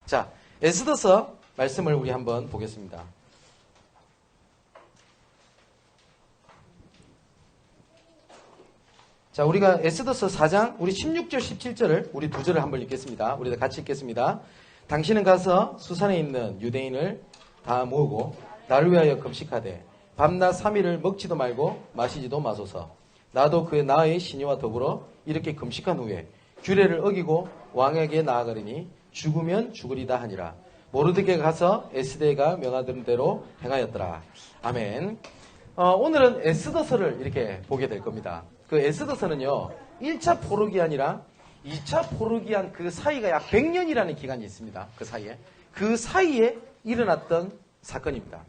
자, 에스더서 말씀을 우리 한번 보겠습니다. 자, 우리가 에스더서 4장 우리 16절 17절을 우리 두 절을 한번 읽겠습니다. 우리 다 같이 읽겠습니다. 당신은 가서 수산에 있는 유대인을 다 모으고 나를 위하여 금식하되 밤낮 3일을 먹지도 말고 마시지도 마소서. 나도 그 나의 신이와 더불어 이렇게 금식한 후에 규례를 어기고 왕에게 나아가리니 죽으면 죽으리다 하니라. 모르드게가 가서 에스더가 명하던 대로 행하였더라. 아멘. 오늘은 에스더서를 이렇게 보게 될 겁니다. 그 에스더서는요, 1차 포로기한이랑 2차 포로기한 그 사이가 약 100년이라는 기간이 있습니다. 그 사이에 일어났던 사건입니다.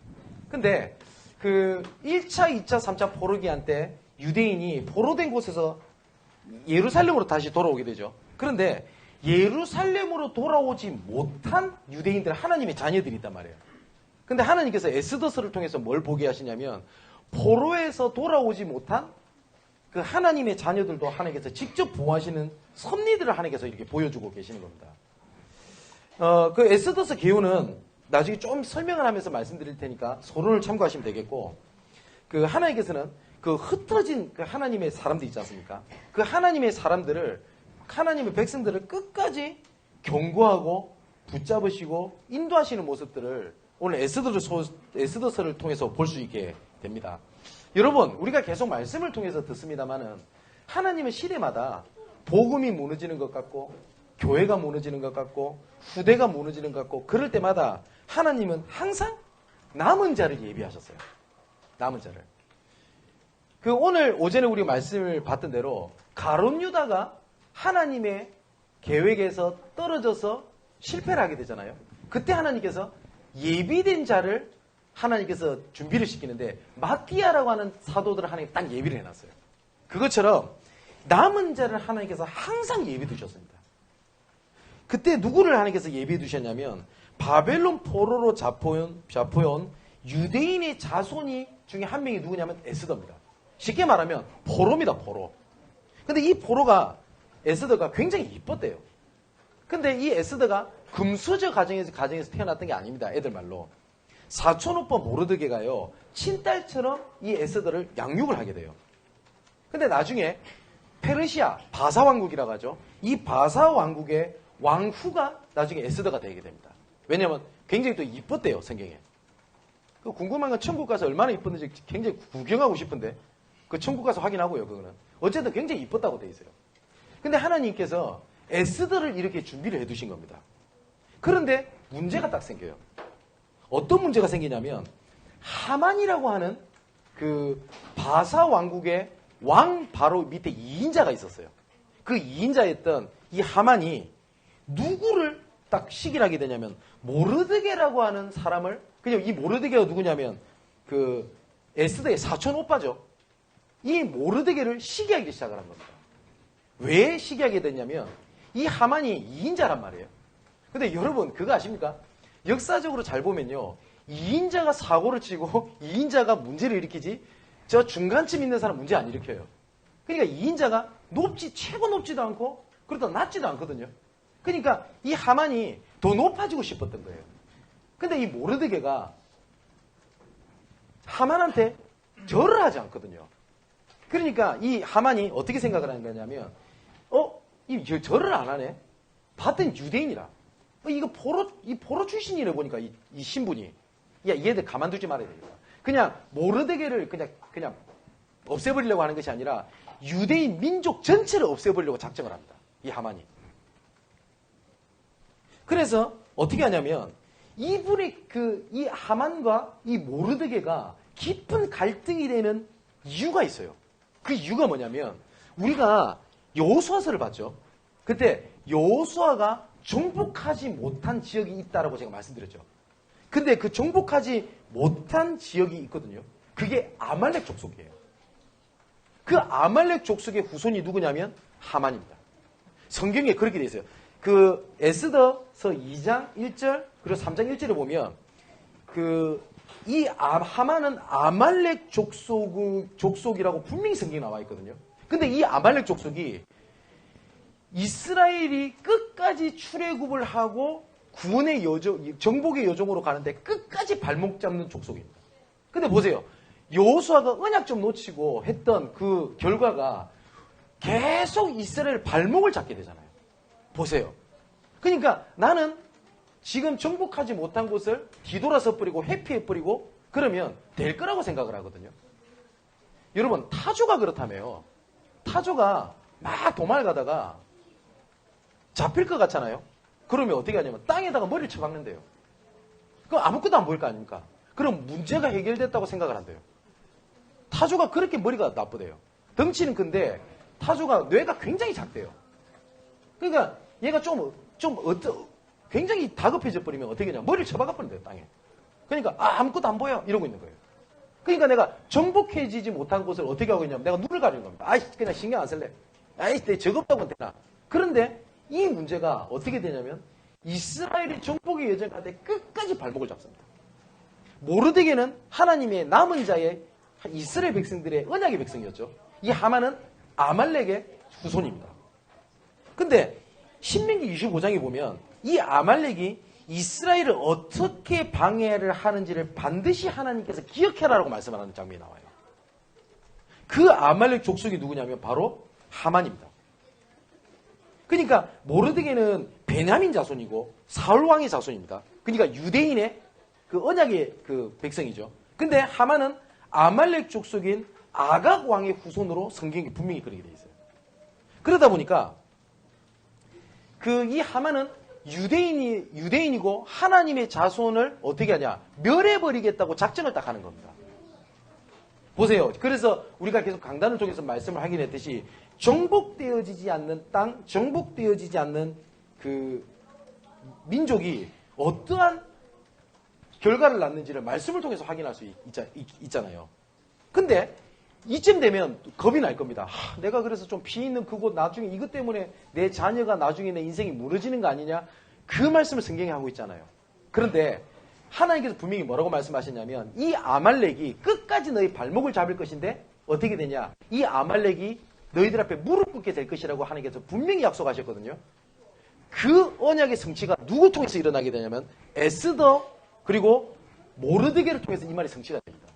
근데 그 1차, 2차, 3차 포로기한 때 유대인이 포로된 곳에서 예루살렘으로 다시 돌아오게 되죠. 그런데 예루살렘으로 돌아오지 못한 유대인들, 하나님의 자녀들이 있단 말이에요. 근데 하나님께서 에스더서를 통해서 뭘 보게 하시냐면 포로에서 돌아오지 못한 그 하나님의 자녀들도 하나님께서 직접 보호하시는 섭리들을 하나님께서 이렇게 보여주고 계시는 겁니다. 그 에스더서 개요는 나중에 좀 설명을 하면서 말씀드릴 테니까 서론을 참고하시면 되겠고, 그 하나님께서는 그 흩어진 그 하나님의 사람들 있지 않습니까? 그 하나님의 사람들을, 하나님의 백성들을 끝까지 경고하고 붙잡으시고 인도하시는 모습들을 오늘 에스더서를 통해서 볼 수 있게 됩니다. 여러분, 우리가 계속 말씀을 통해서 듣습니다만은 하나님의 시대마다 복음이 무너지는 것 같고 교회가 무너지는 것 같고 후대가 무너지는 것 같고 그럴 때마다 하나님은 항상 남은 자를 예비하셨어요. 남은 자를. 그 오늘 오전에 우리 말씀을 봤던 대로 가룟 유다가 하나님의 계획에서 떨어져서 실패를 하게 되잖아요. 그때 하나님께서 예비된 자를 하나님께서 준비를 시키는데 마띠아라고 하는 사도들을 하나님께 딱 예비를 해놨어요. 그것처럼 남은 자를 하나님께서 항상 예비 두셨습니다. 그때 누구를 하나님께서 예비 두셨냐면 바벨론 포로로 잡혀온 유대인의 자손이 중에 한 명이 누구냐면 에스더입니다. 쉽게 말하면 포로입니다. 포로. 근데 이 포로가 에스더가 굉장히 이뻤대요. 근데 이 에스더가 금수저 가정에서 태어났던 게 아닙니다. 애들 말로. 사촌 오빠 모르드게가요, 친딸처럼 이 에스더를 양육을 하게 돼요. 근데 나중에 페르시아, 바사 왕국이라고 하죠. 이 바사 왕국의 왕후가 나중에 에스더가 되게 됩니다. 왜냐면 굉장히 또 이뻤대요, 성경에. 그 궁금한 건 천국 가서 얼마나 이뻤는지 굉장히 구경하고 싶은데, 그 천국 가서 확인하고요, 그거는. 어쨌든 굉장히 이뻤다고 돼 있어요. 근데 하나님께서 에스더를 이렇게 준비를 해 두신 겁니다. 그런데 문제가 딱 생겨요. 어떤 문제가 생기냐면 하만이라고 하는 그 바사 왕국의 왕 바로 밑에 2인자가 있었어요. 그 2인자였던 이 하만이 누구를 딱 시기하게 되냐면 모르드게라고 하는 사람을, 그냥 이 모르드게가 누구냐면 그 에스더의 사촌 오빠죠. 이 모르드게를 시기하기 시작을 한 겁니다. 왜 시기하게 됐냐면 이 하만이 2인자란 말이에요. 근데 여러분 그거 아십니까? 역사적으로 잘 보면요, 2인자가 사고를 치고 2인자가 문제를 일으키지 저 중간쯤 있는 사람 문제 안 일으켜요. 그러니까 2인자가 최고 높지도 않고 그러다 낮지도 않거든요. 그러니까 이 하만이 더 높아지고 싶었던 거예요. 근데 이 모르드게가 하만한테 절을 하지 않거든요. 그러니까 이 하만이 어떻게 생각을 하는 거냐면 이 절을 안 하네? 봤더니 유대인이라. 이거 포로 출신이래 보니까 이 신분이. 야, 얘들 가만두지 말아야 되겠다. 그냥 모르드게를 그냥 없애버리려고 하는 것이 아니라 유대인 민족 전체를 없애버리려고 작정을 합니다. 이 하만이. 그래서 어떻게 하냐면 이분의 이 하만과 이 모르드게가 깊은 갈등이 되는 이유가 있어요. 그 이유가 뭐냐면 우리가 여호수아서를 봤죠. 그때 여호수아가 정복하지 못한 지역이 있다라고 제가 말씀드렸죠. 근데 그 정복하지 못한 지역이 있거든요. 그게 아말렉 족속이에요. 그 아말렉 족속의 후손이 누구냐면 하만입니다. 성경에 그렇게 되어 있어요. 그 에스더서 2장 1절 그리고 3장 1절에 보면 이 하만은 아말렉 족속이라고 분명히 성경에 나와 있거든요. 근데 이 아말렉 족속이 이스라엘이 끝까지 출애굽을 하고 구원의 여정, 정복의 여정으로 가는데 끝까지 발목 잡는 족속입니다. 근데 보세요. 여호수아가 언약 좀 놓치고 했던 그 결과가 계속 이스라엘 발목을 잡게 되잖아요. 보세요. 그러니까 나는 지금 정복하지 못한 곳을 뒤돌아서 버리고 회피해 버리고 그러면 될 거라고 생각을 하거든요. 여러분, 타조가 그렇다며요. 타조가 막 도망을 가다가 잡힐 것 같잖아요. 그러면 어떻게 하냐면 땅에다가 머리를 쳐박는데요. 그럼 아무것도 안 보일 거 아닙니까? 그럼 문제가 해결됐다고 생각을 한대요. 타조가 그렇게 머리가 나쁘대요. 덩치는 큰데 타조가 뇌가 굉장히 작대요. 그러니까 얘가 굉장히 다급해져 버리면 어떻게 하냐. 머리를 쳐박아 버린대요, 땅에. 그러니까 아무것도 안 보여 이러고 있는 거예요. 그러니까 내가 정복해지지 못한 곳을 어떻게 하고 있냐면 내가 눈을 가리는 겁니다. 아이씨, 그냥 신경 안 쓸래. 아이씨, 내 적없다고 되나. 그런데 이 문제가 어떻게 되냐면 이스라엘이 정복의 여정 갈 때 끝까지 발목을 잡습니다. 모르드게는 하나님의 남은 자의 이스라엘 백성들의 언약의 백성이었죠. 이 하만은 아말렉의 후손입니다. 근데 신명기 25장에 보면 이 아말렉이 이스라엘을 어떻게 방해를 하는지를 반드시 하나님께서 기억해라라고 말씀하는 장면이 나와요. 그 아말렉 족속이 누구냐면 바로 하만입니다. 그러니까 모르드게는 베냐민 자손이고 사울 왕의 자손입니다. 그러니까 유대인의 그 언약의 그 백성이죠. 근데 하만은 아말렉 족속인 아각 왕의 후손으로 성경이 분명히 그렇게 되어 있어요. 그러다 보니까 이 하만은 유대인이고 하나님의 자손을 어떻게 하냐? 멸해버리겠다고 작정을 딱 하는 겁니다. 보세요. 그래서 우리가 계속 강단을 통해서 말씀을 하긴 했듯이 정복되어지지 않는 땅, 정복되어지지 않는 그 민족이 어떠한 결과를 낳는지를 말씀을 통해서 확인할 수 있잖아요. 근데 이쯤 되면 겁이 날 겁니다. 내가 그래서 좀 피 있는 그곳 나중에 이것 때문에 내 자녀가 나중에 내 인생이 무너지는 거 아니냐? 그 말씀을 성경에 하고 있잖아요. 그런데 하나님께서 분명히 뭐라고 말씀하셨냐면 이 아말렉이 끝까지 너희 발목을 잡을 것인데 어떻게 되냐? 이 아말렉이 너희들 앞에 무릎 꿇게 될 것이라고 하나님께서 분명히 약속하셨거든요. 그 언약의 성취가 누구 통해서 일어나게 되냐면 에스더 그리고 모르드게를 통해서 이 말이 성취가 됩니다.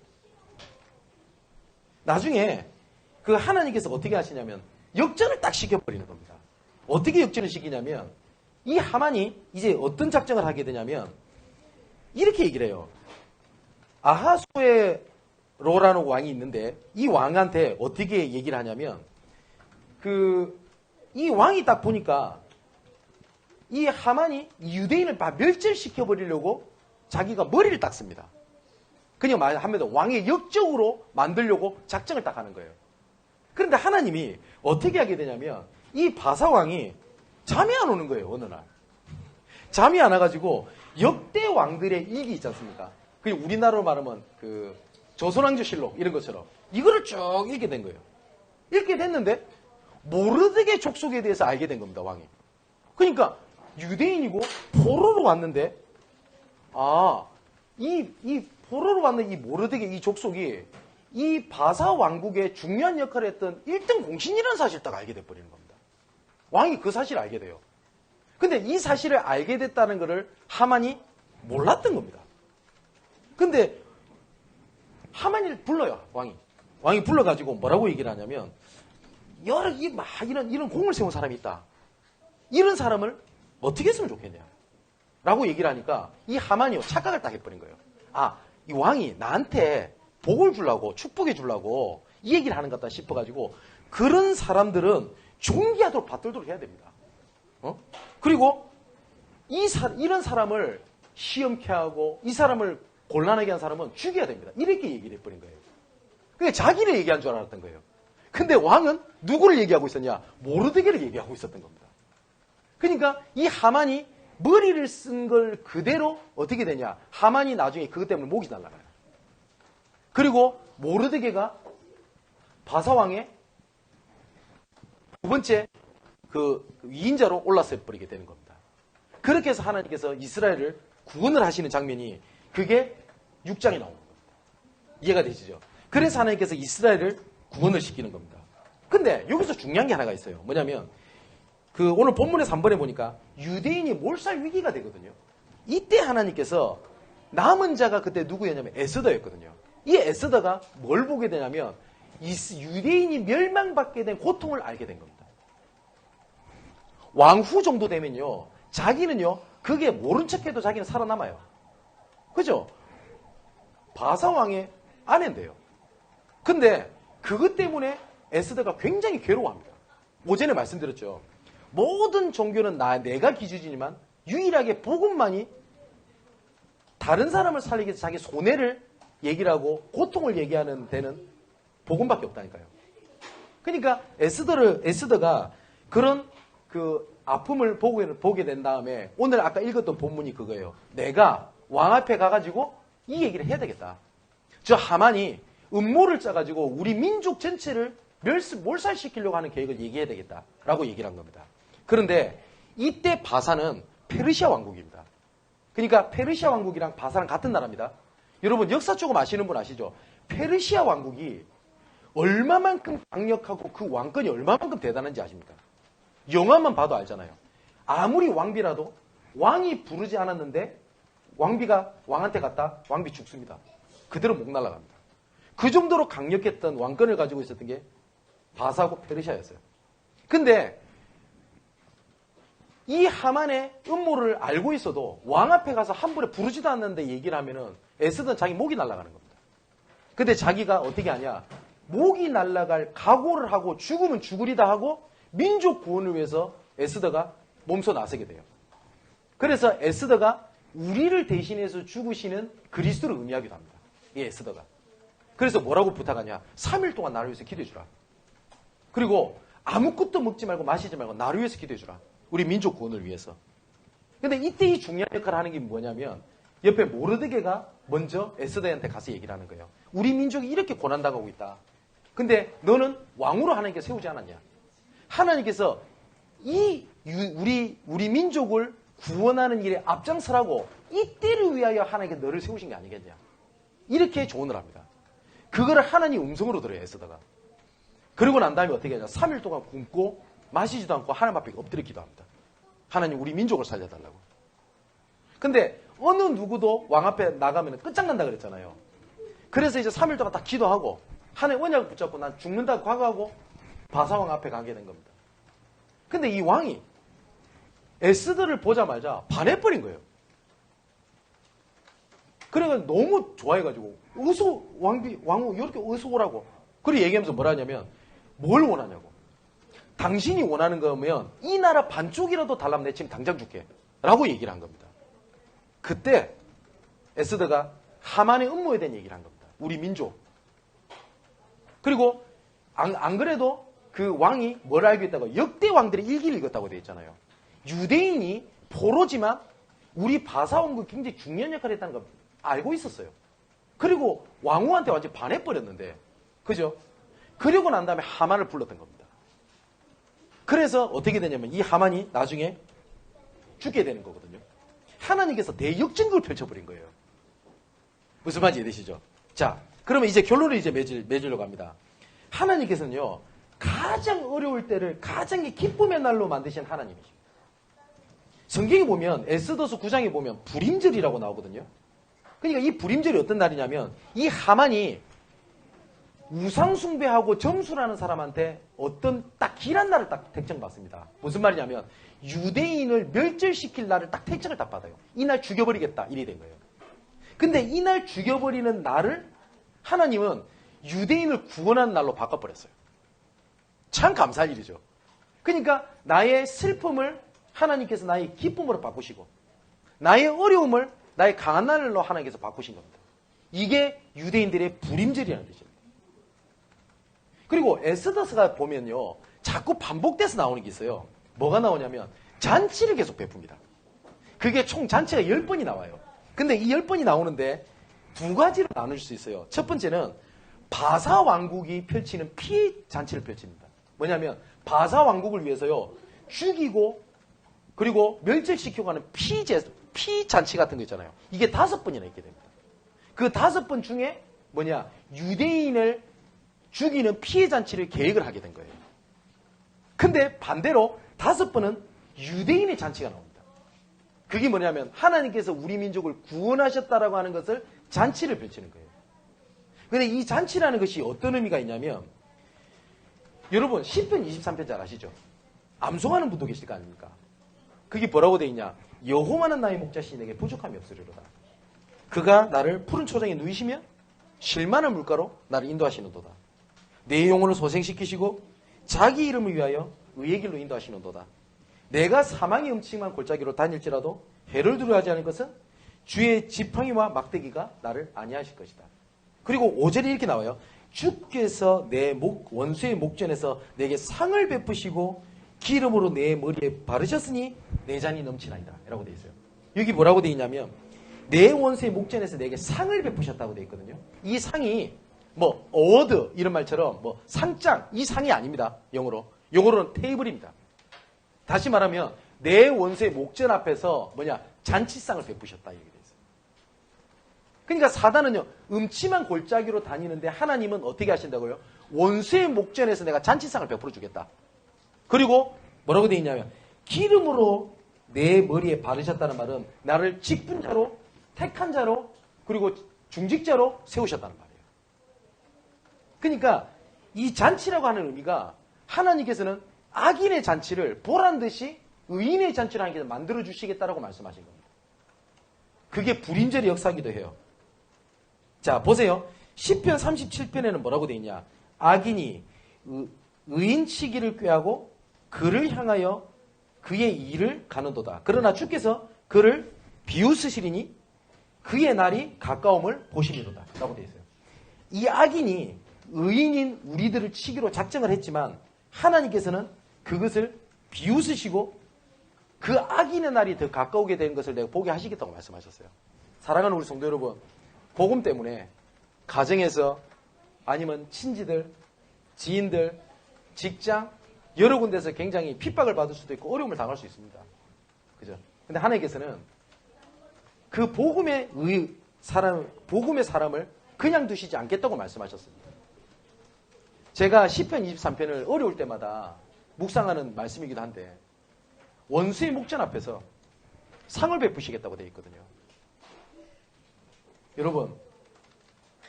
나중에 그 하나님께서 어떻게 하시냐면 역전을 딱 시켜버리는 겁니다. 어떻게 역전을 시키냐면 이 하만이 이제 어떤 작정을 하게 되냐면 이렇게 얘기를 해요. 아하수에로라는 왕이 있는데 이 왕한테 어떻게 얘기를 하냐면 이 왕이 딱 보니까 이 하만이 유대인을 다 멸절시켜버리려고 자기가 머리를 닦습니다. 그냥 한마디로 왕의 역적으로 만들려고 작정을 딱 하는 거예요. 그런데 하나님이 어떻게 하게 되냐면 이 바사왕이 잠이 안 오는 거예요. 어느 날. 잠이 안 와가지고 역대 왕들의 일기 있지 않습니까? 그 우리나라로 말하면 그 조선왕조실록 이런 것처럼 이거를 쭉 읽게 된 거예요. 읽게 됐는데 모르드게 족속에 대해서 알게 된 겁니다. 왕이. 그러니까 유대인이고 포로로 왔는데 이 포로로 왔는 이 모르드게 이 족속이 이 바사 왕국의 중요한 역할을 했던 1등 공신이라는 사실을 딱 알게 돼버리는 겁니다. 왕이 그 사실을 알게 돼요. 근데 이 사실을 알게 됐다는 것을 하만이 몰랐던 겁니다. 근데 하만이를 불러요, 왕이. 왕이 불러가지고 뭐라고 얘기를 하냐면, 이런 공을 세운 사람이 있다. 이런 사람을 어떻게 했으면 좋겠냐. 라고 얘기를 하니까 이 하만이요, 착각을 딱 해버린 거예요. 이 왕이 나한테 복을 주려고, 축복해 주려고 이 얘기를 하는 것 같다 싶어가지고 그런 사람들은 존귀하도록 받들도록 해야 됩니다. 그리고 이런 사람을 시험케 하고 이 사람을 곤란하게 한 사람은 죽여야 됩니다. 이렇게 얘기를 해버린 거예요. 그게 자기를 얘기한 줄 알았던 거예요. 근데 왕은 누구를 얘기하고 있었냐? 모르드게를 얘기하고 있었던 겁니다. 그러니까 이 하만이 머리를 쓴 걸 그대로 어떻게 되냐? 하만이 나중에 그것 때문에 목이 날아가요. 그리고 모르드게가 바사왕의 두 번째 그 위인자로 올라서 버리게 되는 겁니다. 그렇게 해서 하나님께서 이스라엘을 구원을 하시는 장면이 그게 6장에 나오는 겁니다. 이해가 되시죠? 그래서 하나님께서 이스라엘을 구원을 시키는 겁니다. 근데 여기서 중요한 게 하나가 있어요. 뭐냐면 오늘 본문의 3번에 보니까 유대인이 몰살 위기가 되거든요. 이때 하나님께서 남은 자가 그때 누구였냐면 에스더였거든요. 이 에스더가 뭘 보게 되냐면 유대인이 멸망받게 된 고통을 알게 된 겁니다. 왕후 정도 되면요, 자기는요, 그게 모른 척해도 자기는 살아남아요. 그죠? 바사왕의 아내인데요. 근데 그것 때문에 에스더가 굉장히 괴로워합니다. 오전에 말씀드렸죠. 모든 종교는 내가 기준이지만 유일하게 복음만이 다른 사람을 살리기 위해서 자기 손해를 얘기를 하고 고통을 얘기하는 데는 복음밖에 없다니까요. 그러니까 에스더가 그런 그 아픔을 보게 된 다음에 오늘 아까 읽었던 본문이 그거예요. 내가 왕 앞에 가가지고 이 얘기를 해야 되겠다. 저 하만이 음모를 짜가지고 우리 민족 전체를 몰살시키려고 하는 계획을 얘기해야 되겠다라고 얘기를 한 겁니다. 그런데 이때 바사는 페르시아 왕국입니다. 그러니까 페르시아 왕국이랑 바사랑 같은 나라입니다. 여러분 역사 조금 아시는 분 아시죠? 페르시아 왕국이 얼마만큼 강력하고 그 왕권이 얼마만큼 대단한지 아십니까? 영화만 봐도 알잖아요. 아무리 왕비라도 왕이 부르지 않았는데 왕비가 왕한테 갔다 왕비 죽습니다. 그대로 목 날아갑니다. 그 정도로 강력했던 왕권을 가지고 있었던 게 바사고 페르시아였어요. 근데 이 하만의 음모를 알고 있어도 왕 앞에 가서 한 번에 부르지도 않는데 얘기를 하면은 에스더는 자기 목이 날아가는 겁니다. 근데 자기가 어떻게 하냐? 목이 날아갈 각오를 하고 죽으면 죽으리다 하고 민족 구원을 위해서 에스더가 몸소 나서게 돼요. 그래서 에스더가 우리를 대신해서 죽으시는 그리스도를 의미하기도 합니다. 이 에스더가. 그래서 뭐라고 부탁하냐? 3일 동안 나를 위해서 기도해 주라. 그리고 아무것도 먹지 말고 마시지 말고 나를 위해서 기도해 주라. 우리 민족 구원을 위해서. 근데 이때 이 중요한 역할을 하는 게 뭐냐면 옆에 모르드게가 먼저 에스더한테 가서 얘기를 하는 거예요. 우리 민족이 이렇게 고난당하고 있다. 근데 너는 왕으로 하나님께 세우지 않았냐? 하나님께서 우리 민족을 구원하는 일에 앞장서라고 이때를 위하여 하나님께 너를 세우신 게 아니겠냐? 이렇게 조언을 합니다. 그거를 하나님 음성으로 들어요, 에스더가. 그러고 난 다음에 어떻게 하냐? 3일 동안 굶고 마시지도 않고 하나님 앞에 엎드려 기도합니다. 하나님 우리 민족을 살려달라고. 근데 어느 누구도 왕 앞에 나가면 끝장난다 그랬잖아요. 그래서 이제 3일 동안 딱 기도하고 하나님 언약을 붙잡고 난 죽는다고 각오하고 바사왕 앞에 가게 된 겁니다. 근데 이 왕이 에스더를 보자마자 반해버린 거예요. 그래서 너무 좋아해가지고 어서 왕후 이렇게 어서 오라고. 그리고 얘기하면서 뭐라 하냐면 뭘 원하냐고. 당신이 원하는 거면 이 나라 반쪽이라도 달라면 내 지금 당장 줄게 라고 얘기를 한 겁니다. 그때 에스더가 하만의 음모에 대한 얘기를 한 겁니다. 우리 민족. 그리고 안 그래도 그 왕이 뭘 알고 있다고? 역대 왕들의 일기를 읽었다고 되어 있잖아요. 유대인이 포로지만 우리 바사왕국이 굉장히 중요한 역할을 했다는 걸 알고 있었어요. 그리고 왕후한테 완전히 반해버렸는데, 그죠? 그리고 난 다음에 하만을 불렀던 겁니다. 그래서 어떻게 되냐면 이 하만이 나중에 죽게 되는 거거든요. 하나님께서 대역전극을 펼쳐버린 거예요. 무슨 말인지 이해되시죠? 자, 그러면 이제 결론을 이제 맺으려고 합니다. 하나님께서는요, 가장 어려울 때를 가장 기쁨의 날로 만드신 하나님이십니다. 성경에 보면 에스더서 9장에 보면 불임절이라고 나오거든요. 그러니까 이 불임절이 어떤 날이냐면 이 하만이 우상숭배하고 점수라는 사람한테 어떤 딱 길한 날을 딱 택정받습니다. 무슨 말이냐면 유대인을 멸절시킬 날을 딱 택정을 딱 받아요. 이 날 죽여버리겠다 이래 된 거예요. 근데 이 날 죽여버리는 날을 하나님은 유대인을 구원하는 날로 바꿔버렸어요. 참 감사할 일이죠. 그러니까 나의 슬픔을 하나님께서 나의 기쁨으로 바꾸시고 나의 어려움을 나의 강한 날로 하나님께서 바꾸신 겁니다. 이게 유대인들의 불임절이라는 뜻입니다. 그리고 에스더서가 보면요, 자꾸 반복돼서 나오는 게 있어요. 뭐가 나오냐면 잔치를 계속 베풉니다. 그게 총 잔치가 10번이 나와요. 근데 이 10번이 나오는데 두 가지로 나눌 수 있어요. 첫 번째는 바사 왕국이 펼치는 피해 잔치를 펼칩니다. 뭐냐면 바사 왕국을 위해서요, 죽이고 그리고 멸절시키고 하는 피 잔치 같은 거 있잖아요. 이게 5번이나 있게 됩니다. 그 5번 중에 뭐냐, 유대인을 죽이는 피해 잔치를 계획을 하게 된 거예요. 근데 반대로 5번은 유대인의 잔치가 나옵니다. 그게 뭐냐면 하나님께서 우리 민족을 구원하셨다라고 하는 것을 잔치를 펼치는 거예요. 근데 이 잔치라는 것이 어떤 의미가 있냐면 여러분 시편 23편 잘 아시죠? 암송하는 분도 계실 거 아닙니까? 그게 뭐라고 돼 있냐? 여호와는 나의 목자시니 내게 부족함이 없으리로다. 그가 나를 푸른 초장에 누이시며 실만한 물가로 나를 인도하시는도다. 내 영혼을 소생시키시고 자기 이름을 위하여 의의 길로 인도하시는도다. 내가 사망의 음침한 골짜기로 다닐지라도 해를 두려워하지 않을 것은 주의 지팡이와 막대기가 나를 안위하실 것이다. 그리고 5절에 이렇게 나와요. 주께서 내 원수의 목전에서 내게 상을 베푸시고 기름으로 내 머리에 바르셨으니 내 잔이 넘치나이다. 라고 되어 있어요. 여기 뭐라고 되어 있냐면 내 원수의 목전에서 내게 상을 베푸셨다고 되어 있거든요. 이 상이 뭐 어워드 이런 말처럼 뭐 상장 이 상이 아닙니다. 영어로는 테이블입니다. 다시 말하면 내 원수의 목전 앞에서 잔치상을 베푸셨다 이렇게 되어 있어요. 그러니까 사단은요 음침한 골짜기로 다니는데 하나님은 어떻게 하신다고요? 원수의 목전에서 내가 잔치상을 베풀어 주겠다. 그리고 뭐라고 되어 있냐면 기름으로 내 머리에 바르셨다는 말은 나를 직분자로 택한 자로 그리고 중직자로 세우셨다는 말이에요. 그러니까 이 잔치라고 하는 의미가 하나님께서는 악인의 잔치를 보란듯이 의인의 잔치를 하나님께서 만들어주시겠다라고 말씀하신 겁니다. 그게 불임절의 역사이기도 해요. 자 보세요. 시편 37편에는 뭐라고 되어 있냐. 악인이 의인 치기를 꾀하고 그를 향하여 그의 일을 가는도다. 그러나 주께서 그를 비웃으시리니 그의 날이 가까움을 보시리로다. 라고 되어 있어요. 이 악인이 의인인 우리들을 치기로 작정을 했지만 하나님께서는 그것을 비웃으시고 그 악인의 날이 더 가까우게 되는 것을 내가 보게 하시겠다고 말씀하셨어요. 사랑하는 우리 성도 여러분, 복음 때문에 가정에서 아니면 친지들, 지인들, 직장 여러 군데서 굉장히 핍박을 받을 수도 있고 어려움을 당할 수 있습니다. 그죠? 근데 하나님께서는 그 복음의 사람을 그냥 두시지 않겠다고 말씀하셨습니다. 제가 시편 23편을 어려울 때마다 묵상하는 말씀이기도 한데 원수의 목전 앞에서 상을 베푸시겠다고 되어 있거든요.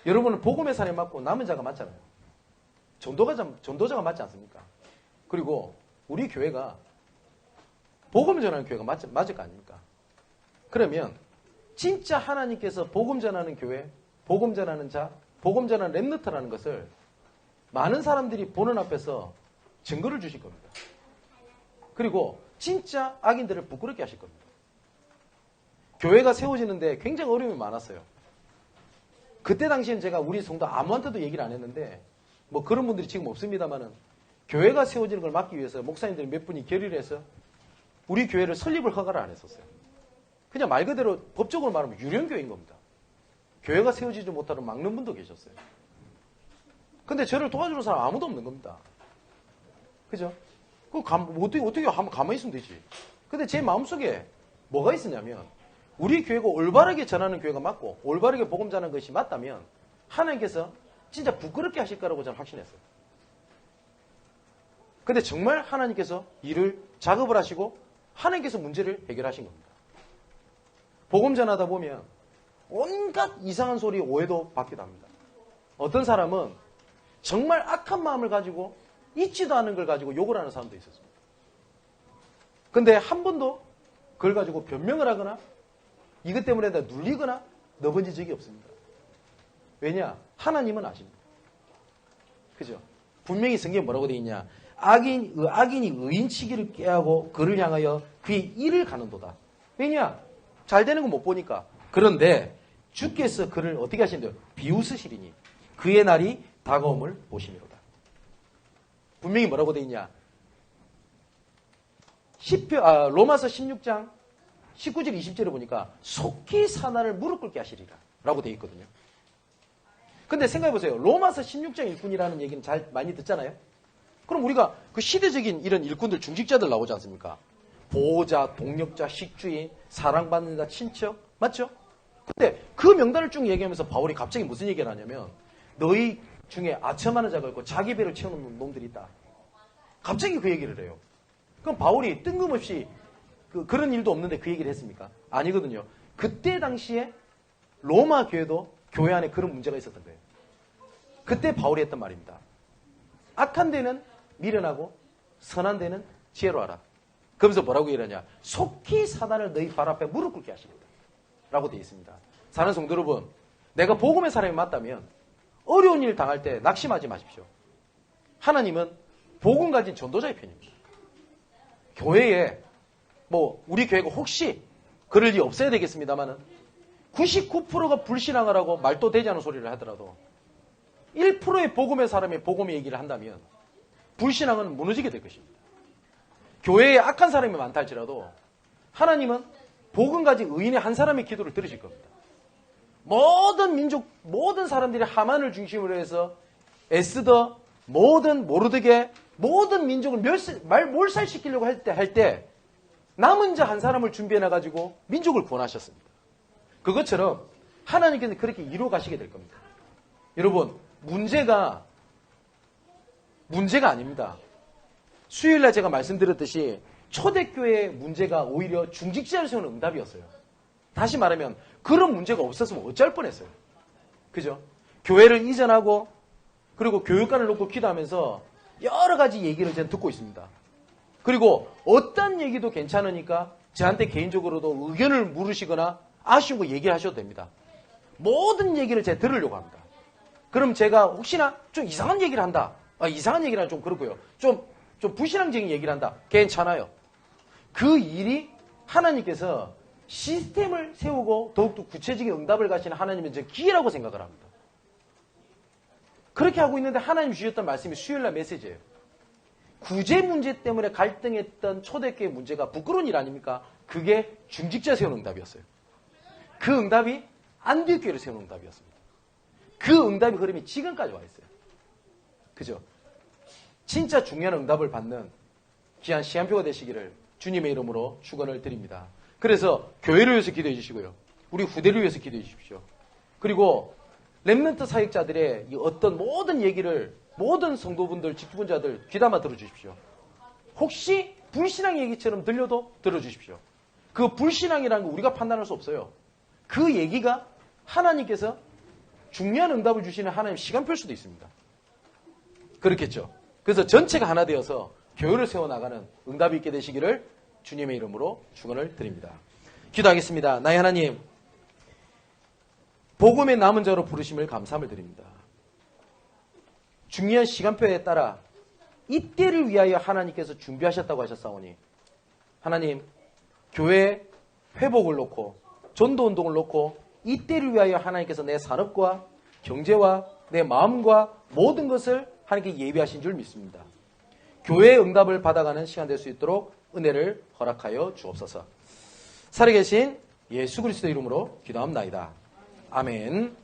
여러분은 복음의 사람이 맞고 남은 자가 맞잖아요. 전도자가 맞지 않습니까? 그리고 우리 교회가 복음 전하는 교회가 맞을 거 아닙니까? 그러면 진짜 하나님께서 복음 전하는 교회, 복음 전하는 자, 복음 전하는 렘너트라는 것을 많은 사람들이 보는 앞에서 증거를 주실 겁니다. 그리고 진짜 악인들을 부끄럽게 하실 겁니다. 교회가 세워지는데 굉장히 어려움이 많았어요. 그때 당시엔 제가 우리 성도 아무한테도 얘기를 안 했는데 뭐 그런 분들이 지금 없습니다만은 교회가 세워지는 걸 막기 위해서 목사님들이 몇 분이 결의를 해서 우리 교회를 설립을 허가를 안 했었어요. 그냥 말 그대로 법적으로 말하면 유령교회인 겁니다. 교회가 세워지지 못하는 막는 분도 계셨어요. 근데 저를 도와주는 사람 아무도 없는 겁니다. 그죠? 어떻게 한번 가만히 있으면 되지. 근데 제 마음속에 뭐가 있었냐면 우리 교회가 올바르게 전하는 교회가 맞고 올바르게 복음 전하는 것이 맞다면 하나님께서 진짜 부끄럽게 하실 거라고 저는 확신했어요. 근데 정말 하나님께서 작업을 하시고 하나님께서 문제를 해결하신 겁니다. 복음 전하다 보면 온갖 이상한 소리, 오해도 받기도 합니다. 어떤 사람은 정말 악한 마음을 가지고 있지도 않은 걸 가지고 욕을 하는 사람도 있었습니다. 근데 한 번도 그걸 가지고 변명을 하거나 이것 때문에 나 눌리거나 넘어진 적이 없습니다. 왜냐? 하나님은 아십니다. 그죠? 분명히 성경에 뭐라고 되어 있냐? 악인이 의인치기를 꾀하고 그를 향하여 그의 일을 가는도다. 왜냐? 잘 되는 거 못 보니까. 그런데 주께서 그를 어떻게 하신대요? 비웃으시리니 그의 날이 다가옴을 보시미로다. 분명히 뭐라고 되어 있냐? 로마서 16장 19절 20절에 보니까 속히 사나를 무릎 꿇게 하시리라 라고 되어 있거든요. 근데 생각해보세요. 로마서 16장 일꾼이라는 얘기는 많이 듣잖아요. 그럼 우리가 그 시대적인 이런 일꾼들, 중직자들 나오지 않습니까? 보호자, 동력자, 식주인, 사랑받는 자, 친척, 맞죠? 근데 그 명단을 쭉 얘기하면서 바울이 갑자기 무슨 얘기를 하냐면 너희 중에 아첨하는 자가 있고 자기 배를 채우는 놈들이 있다. 갑자기 그 얘기를 해요. 그럼 바울이 뜬금없이 그런 일도 없는데 그 얘기를 했습니까? 아니거든요. 그때 당시에 로마 교회도 교회 안에 그런 문제가 있었던 거예요. 그때 바울이 했던 말입니다. 악한 데는 미련하고 선한 데는 지혜로 하라. 그러면서 뭐라고 얘기하냐? 속히 사단을 너희 발 앞에 무릎 꿇게 하시겠다. 라고 되어 있습니다. 사는 성도 여러분, 내가 복음의 사람이 맞다면 어려운 일 당할 때 낙심하지 마십시오. 하나님은 복음 가진 전도자의 편입니다. 교회에 우리 교회가 혹시 그럴 리 없어야 되겠습니다만은 99%가 불신앙을 하고 말도 되지 않은 소리를 하더라도 1%의 복음의 사람이 복음의 얘기를 한다면 불신앙은 무너지게 될 것입니다. 교회에 악한 사람이 많다 할지라도 하나님은 복음 가진 의인의 한 사람의 기도를 들으실 겁니다. 모든 민족, 모든 사람들이 하만을 중심으로 해서 에스더, 모든 모르드게, 모든 민족을 몰살시키려고 할 때 남은 자 한 사람을 준비해놔가지고 민족을 구원하셨습니다. 그것처럼 하나님께서 그렇게 이루어 가시게 될 겁니다. 여러분, 문제가 아닙니다. 수요일날 제가 말씀드렸듯이 초대교회의 문제가 오히려 중직자를 세우는 응답이었어요. 다시 말하면 그런 문제가 없었으면 어쩔 뻔했어요. 그죠? 교회를 이전하고 그리고 교육관을 놓고 기도하면서 여러 가지 얘기를 저는 듣고 있습니다. 그리고 어떤 얘기도 괜찮으니까 저한테 개인적으로도 의견을 물으시거나 아쉬운 거 얘기를 하셔도 됩니다. 모든 얘기를 제가 들으려고 합니다. 그럼 제가 혹시나 좀 이상한 얘기를 한다. 이상한 얘기는 좀 그렇고요. 좀 불신앙적인 얘기를 한다. 괜찮아요. 그 일이 하나님께서 시스템을 세우고 더욱더 구체적인 응답을 가시는 하나님은 저 기회라고 생각을 합니다. 그렇게 하고 있는데 하나님 주셨던 말씀이 수요일날 메시지예요. 구제 문제 때문에 갈등했던 초대교회 문제가 부끄러운 일 아닙니까? 그게 중직자 세우는 응답이었어요. 그 응답이 안디옥교회를 세우는 응답이었습니다. 그 응답의 흐름이 지금까지 와 있어요. 그죠? 진짜 중요한 응답을 받는 귀한 시간표가 되시기를 주님의 이름으로 축원을 드립니다. 그래서 교회를 위해서 기도해 주시고요. 우리 후대를 위해서 기도해 주십시오. 그리고 렘넌트 사역자들의 이 어떤 모든 얘기를 모든 성도분들, 직분자들 귀담아 들어주십시오. 혹시 불신앙 얘기처럼 들려도 들어주십시오. 그 불신앙이라는 거 우리가 판단할 수 없어요. 그 얘기가 하나님께서 중요한 응답을 주시는 하나님 시간표일 수도 있습니다. 그렇겠죠. 그래서 전체가 하나 되어서 교회를 세워나가는 응답이 있게 되시기를 주님의 이름으로 축원을 드립니다. 기도하겠습니다. 나의 하나님, 복음의 남은 자로 부르심을 감사함을 드립니다. 중요한 시간표에 따라 이때를 위하여 하나님께서 준비하셨다고 하셨사오니 하나님, 교회 회복을 놓고 전도운동을 놓고 이때를 위하여 하나님께서 내 산업과 경제와 내 마음과 모든 것을 하나님께 예비하신 줄 믿습니다. 교회의 응답을 받아가는 시간 될 수 있도록 은혜를 허락하여 주옵소서. 살아계신 예수 그리스도 이름으로 기도합나이다. 아멘.